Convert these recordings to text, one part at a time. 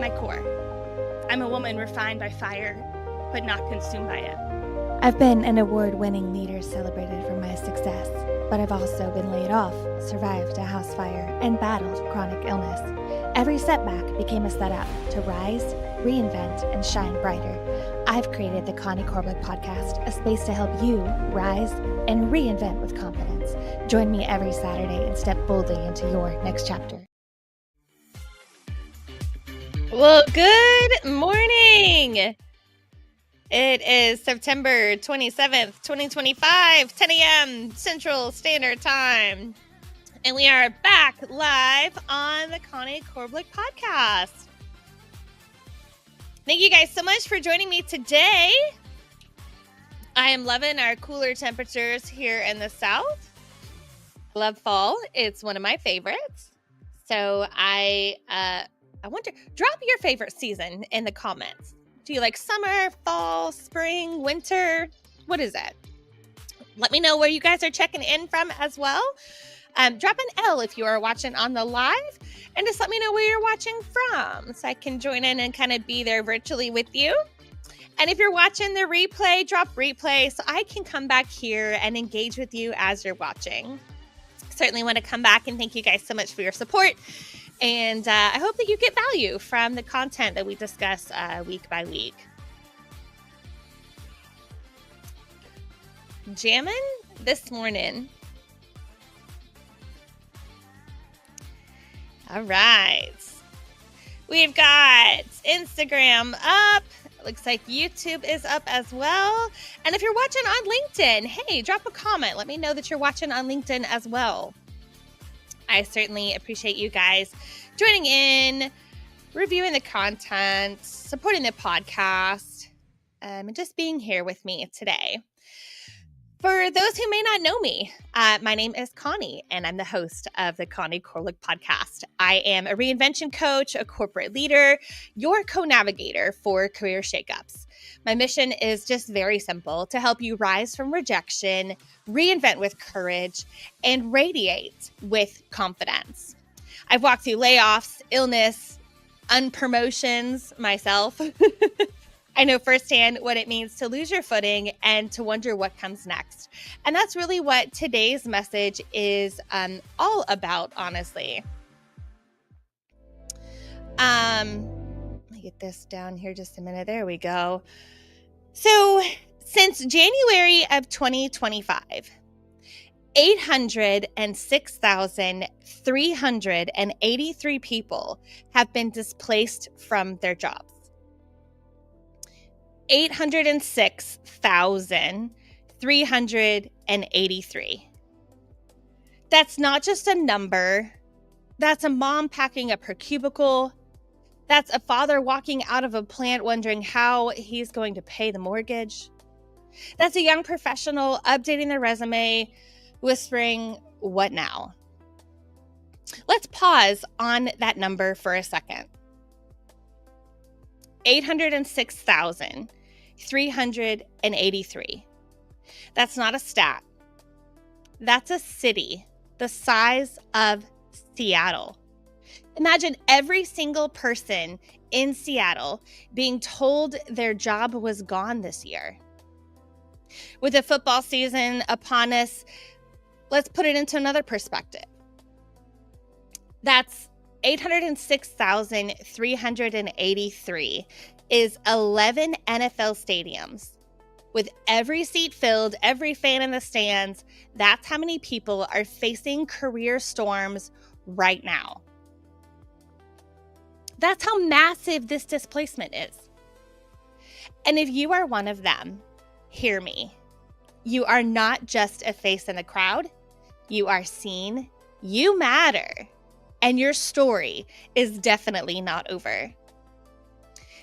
at my core. I'm a woman refined by fire, but not consumed by it. I've been an award-winning leader celebrated for my success, but I've also been laid off, survived a house fire, and battled chronic illness. Every setback became a setup to rise, reinvent, and shine brighter. I've created the Connie Korbelic podcast, a space to help you rise and reinvent with confidence. Join me every Saturday and step boldly into your next chapter. Well, good morning. It is September 27th, 2025, 10 a.m. Central Standard Time. And we are back live on the Connie Korbelic podcast. Thank you guys so much for joining me today. I am loving our cooler temperatures here in the South. Love fall. It's one of my favorites. So I wonder, drop your favorite season in the comments. Do you like summer, fall, spring, winter? What is it? Let me know where you guys are checking in from as well. Drop an L if you are watching on the live, and just let me know where you're watching from so I can join in and kind of be there virtually with you. And if you're watching the replay, drop replay so I can come back here and engage with you as you're watching. Certainly want to come back and thank you guys so much for your support. And I hope that you get value from the content that we discuss week by week. Jamming this morning. All right. We've got Instagram up. Looks like YouTube is up as well. And if you're watching on LinkedIn, hey, drop a comment. Let me know that you're watching on LinkedIn as well. I certainly appreciate you guys joining in, reviewing the content, supporting the podcast, and just being here with me today. For those who may not know me, my name is Connie, and I'm the host of the Connie Korbelic podcast. I am a reinvention coach, a corporate leader, your co-navigator for career shakeups. My mission is just very simple: to help you rise from rejection, reinvent with courage, and radiate with confidence. I've walked through layoffs, illness, unpromotions myself. I know firsthand what it means to lose your footing and to wonder what comes next. And that's really what today's message is all about, honestly. Let me get this down here just a minute. There we go. So since January of 2025, 806,383 people have been displaced from their jobs. 806,383. That's not just a number. That's a mom packing up her cubicle. That's a father walking out of a plant wondering how he's going to pay the mortgage. That's a young professional updating their resume, whispering, "What now?" Let's pause on that number for a second. 806,383. That's not a stat. That's a city the size of Seattle. Imagine every single person in Seattle being told their job was gone this year. With the football season upon us, let's put it into another perspective. That's 806,383 is 11 NFL stadiums. With every seat filled, every fan in the stands, that's how many people are facing career storms right now. That's how massive this displacement is. And if you are one of them, hear me. You are not just a face in the crowd. You are seen. You matter. And your story is definitely not over.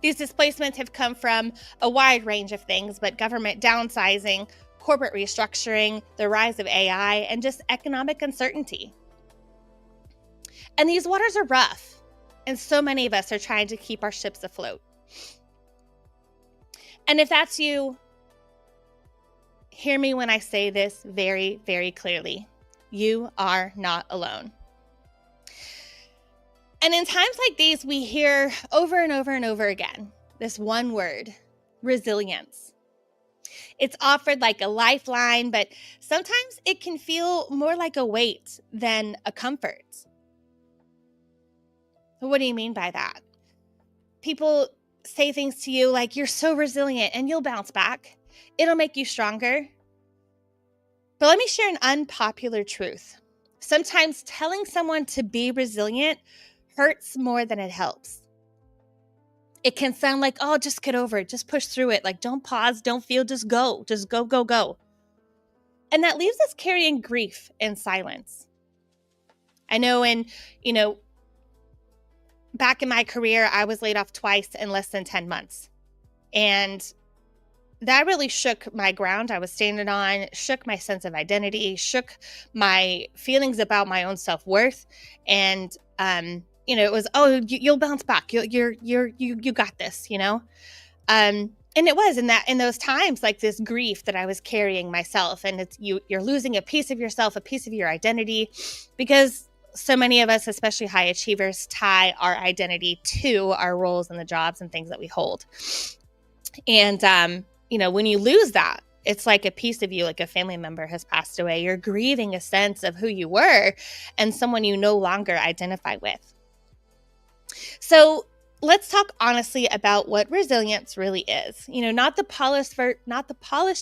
These displacements have come from a wide range of things, but government downsizing, corporate restructuring, the rise of AI, and just economic uncertainty. And these waters are rough, and so many of us are trying to keep our ships afloat. And if that's you, hear me when I say this very, very clearly. You are not alone. And in times like these, we hear over and over and over again this one word, resilience. It's offered like a lifeline, but sometimes it can feel more like a weight than a comfort. What do you mean by that? People say things to you like, you're so resilient and you'll bounce back. It'll make you stronger. But let me share an unpopular truth. Sometimes telling someone to be resilient hurts more than it helps. It can sound like, oh, just get over it. Just push through it. Like, don't pause, don't feel, just go. Just go, go, go. And that leaves us carrying grief in silence. I know back in my career, I was laid off twice in less than 10 months. And that really shook my ground I was standing on, shook my sense of identity, shook my feelings about my own self-worth. And, it was, oh, you'll bounce back. You got this, and it was in those times, like this grief that I was carrying myself, and you're losing a piece of yourself, a piece of your identity, because so many of us, especially high achievers, tie our identity to our roles and the jobs and things that we hold. And, when you lose that, it's like a piece of you, like a family member has passed away. You're grieving a sense of who you were and someone you no longer identify with. So let's talk honestly about what resilience really is. Not the polished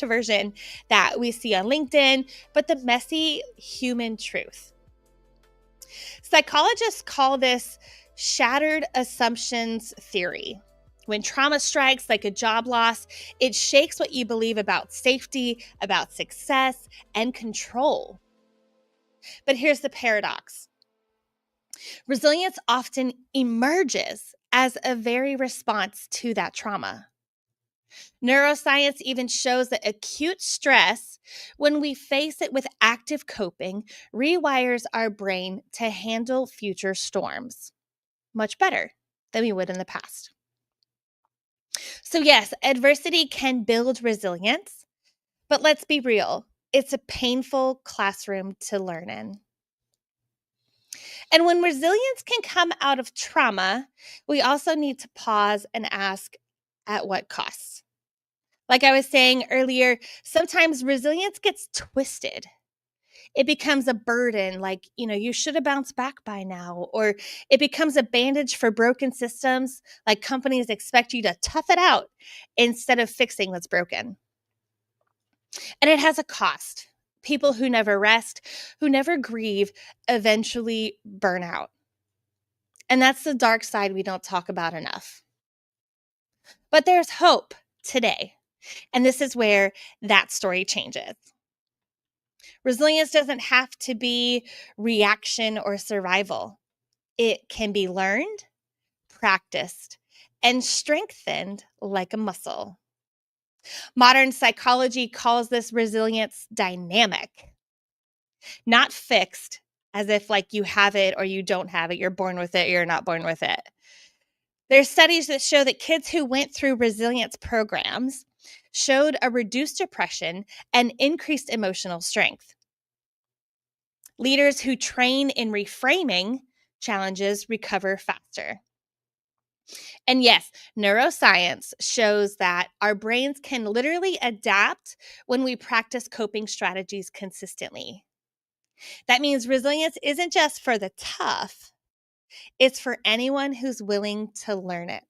version that we see on LinkedIn, but the messy human truth. Psychologists call this shattered assumptions theory. When trauma strikes, like a job loss, it shakes what you believe about safety, about success, and control. But here's the paradox. Resilience often emerges as a very response to that trauma. Neuroscience even shows that acute stress, when we face it with active coping, rewires our brain to handle future storms much better than we would in the past. So yes, adversity can build resilience, but let's be real. It's a painful classroom to learn in. And when resilience can come out of trauma, we also need to pause and ask, at what cost? Like I was saying earlier, sometimes resilience gets twisted. It becomes a burden, like, you should have bounced back by now. Or it becomes a bandage for broken systems, like companies expect you to tough it out instead of fixing what's broken. And it has a cost. People who never rest, who never grieve, eventually burn out. And that's the dark side we don't talk about enough. But there's hope today. And this is where that story changes. Resilience doesn't have to be reaction or survival. It can be learned, practiced, and strengthened like a muscle. Modern psychology calls this resilience dynamic, not fixed, as if like you have it or you don't have it, you're born with it, you're not born with it. There's studies that show that kids who went through resilience programs showed a reduced depression and increased emotional strength. Leaders who train in reframing challenges recover faster. And yes, neuroscience shows that our brains can literally adapt when we practice coping strategies consistently. That means resilience isn't just for the tough, it's for anyone who's willing to learn it.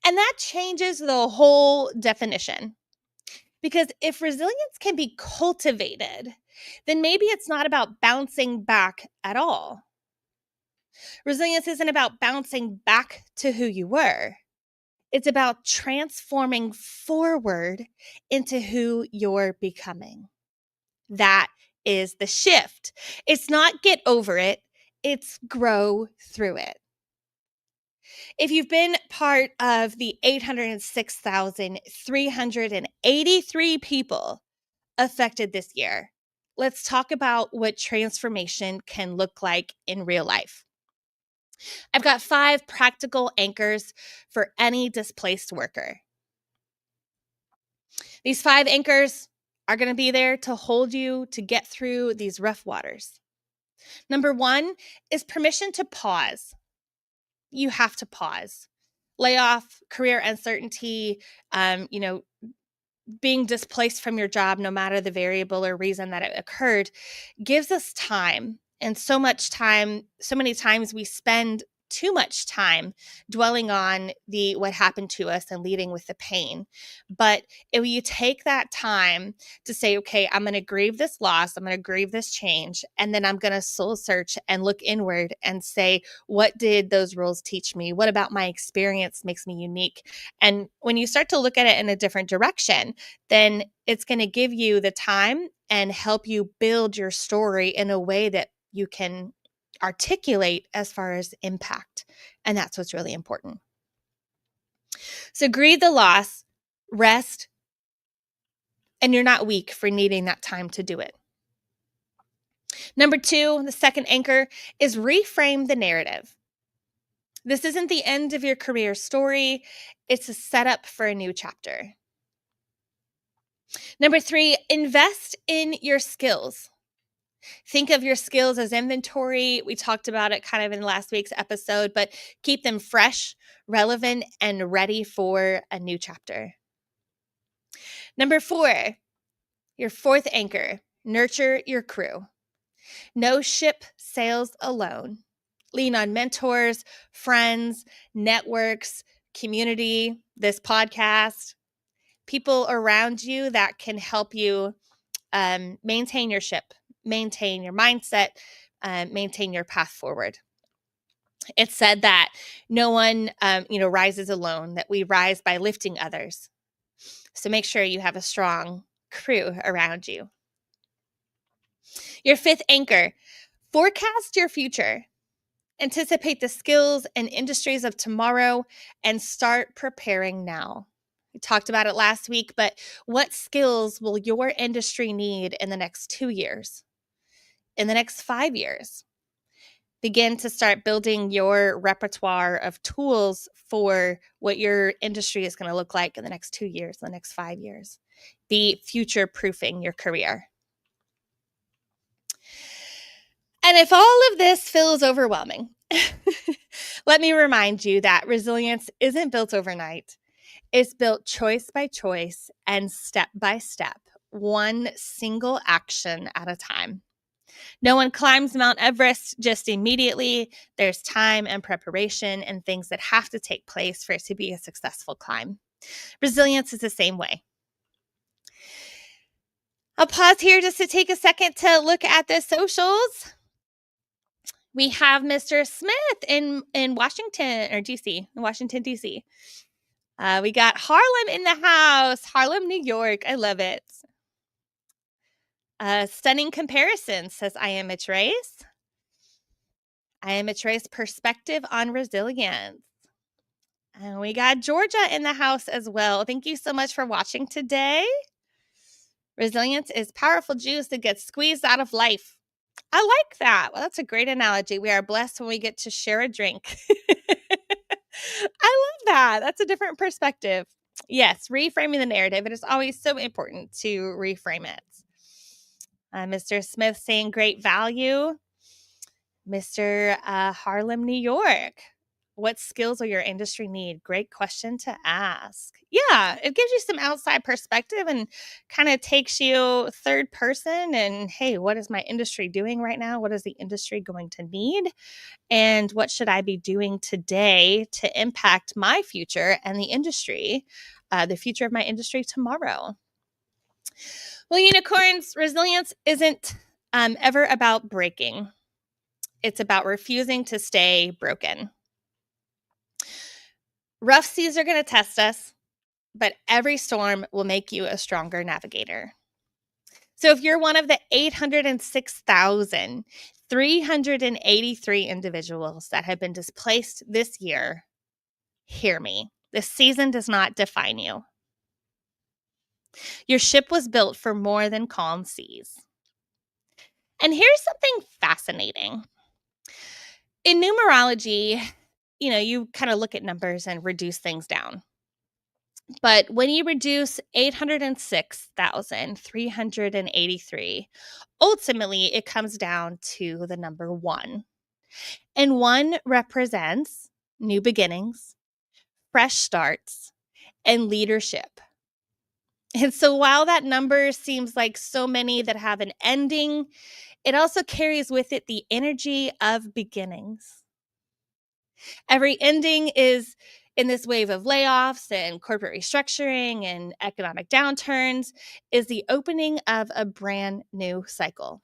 And that changes the whole definition. Because if resilience can be cultivated, then maybe it's not about bouncing back at all. Resilience isn't about bouncing back to who you were. It's about transforming forward into who you're becoming. That is the shift. It's not get over it, it's grow through it. If you've been part of the 806,383 people affected this year, let's talk about what transformation can look like in real life. I've got 5 practical anchors for any displaced worker. These 5 anchors are going to be there to hold you to get through these rough waters. Number one is permission to pause. You have to pause. Layoff, career uncertainty, being displaced from your job, no matter the variable or reason that it occurred, gives us time. And so many times we spend too much time dwelling on what happened to us and leading with the pain. But if you take that time to say, okay, I'm going to grieve this loss, I'm going to grieve this change, and then I'm going to soul search and look inward and say, what did those roles teach me? What about my experience makes me unique? And when you start to look at it in a different direction, then it's going to give you the time and help you build your story in a way that you can articulate as far as impact. And that's what's really important. So grieve the loss, rest, and you're not weak for needing that time to do it. Number two, the second anchor is reframe the narrative. This isn't the end of your career story. It's a setup for a new chapter. Number three, invest in your skills. Think of your skills as inventory. We talked about it kind of in last week's episode, but keep them fresh, relevant, and ready for a new chapter. Number four, your fourth anchor, nurture your crew. No ship sails alone. Lean on mentors, friends, networks, community, this podcast, people around you that can help you maintain your ship, maintain your mindset, maintain your path forward. It's said that no one, rises alone, that we rise by lifting others. So make sure you have a strong crew around you. Your fifth anchor, forecast your future. Anticipate the skills and industries of tomorrow and start preparing now. We talked about it last week, but what skills will your industry need in the next 2 years? In the next 5 years? Begin to start building your repertoire of tools for what your industry is going to look like in the next 2 years, the next 5 years. Be future-proofing your career. And if all of this feels overwhelming, let me remind you that resilience isn't built overnight. It's built choice by choice and step by step, one single action at a time. No one climbs Mount Everest just immediately. There's time and preparation and things that have to take place for it to be a successful climb. Resilience is the same way. I'll pause here just to take a second to look at the socials. We have Mr. Smith in Washington, or DC, Washington, DC. We got Harlem in the house, Harlem, New York. I love it. Stunning Comparison says, I am a Trace. I am a Trace perspective on resilience. And we got Georgia in the house as well. Thank you so much for watching today. Resilience is powerful juice that gets squeezed out of life. I like that. Well, that's a great analogy. We are blessed when we get to share a drink. I love that. That's a different perspective. Yes, reframing the narrative. It is always so important to reframe it. Mr. Smith saying great value. Mr. Harlem, New York. What skills will your industry need? Great question to ask. Yeah, it gives you some outside perspective and kind of takes you third person and, hey, what is my industry doing right now? What is the industry going to need? And what should I be doing today to impact my future and the industry, the future of my industry tomorrow? Well, unicorns, resilience isn't ever about breaking. It's about refusing to stay broken. Rough seas are going to test us, but every storm will make you a stronger navigator. So if you're one of the 806,383 individuals that have been displaced this year, hear me. This season does not define you. Your ship was built for more than calm seas. And here's something fascinating. In numerology, you kind of look at numbers and reduce things down. But when you reduce 806,383, ultimately it comes down to the number 1. And 1 represents new beginnings, fresh starts, and leadership. And so while that number seems like so many that have an ending, it also carries with it the energy of beginnings. Every ending is in this wave of layoffs and corporate restructuring and economic downturns is the opening of a brand new cycle.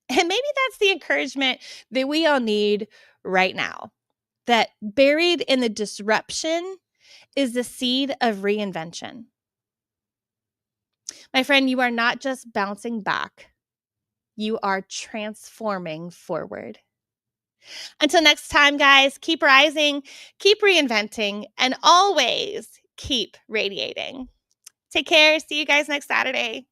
And maybe that's the encouragement that we all need right now, that buried in the disruption is the seed of reinvention. My friend, you are not just bouncing back, you are transforming forward. Until next time, guys, keep rising, keep reinventing, and always keep radiating. Take care. See you guys next Saturday.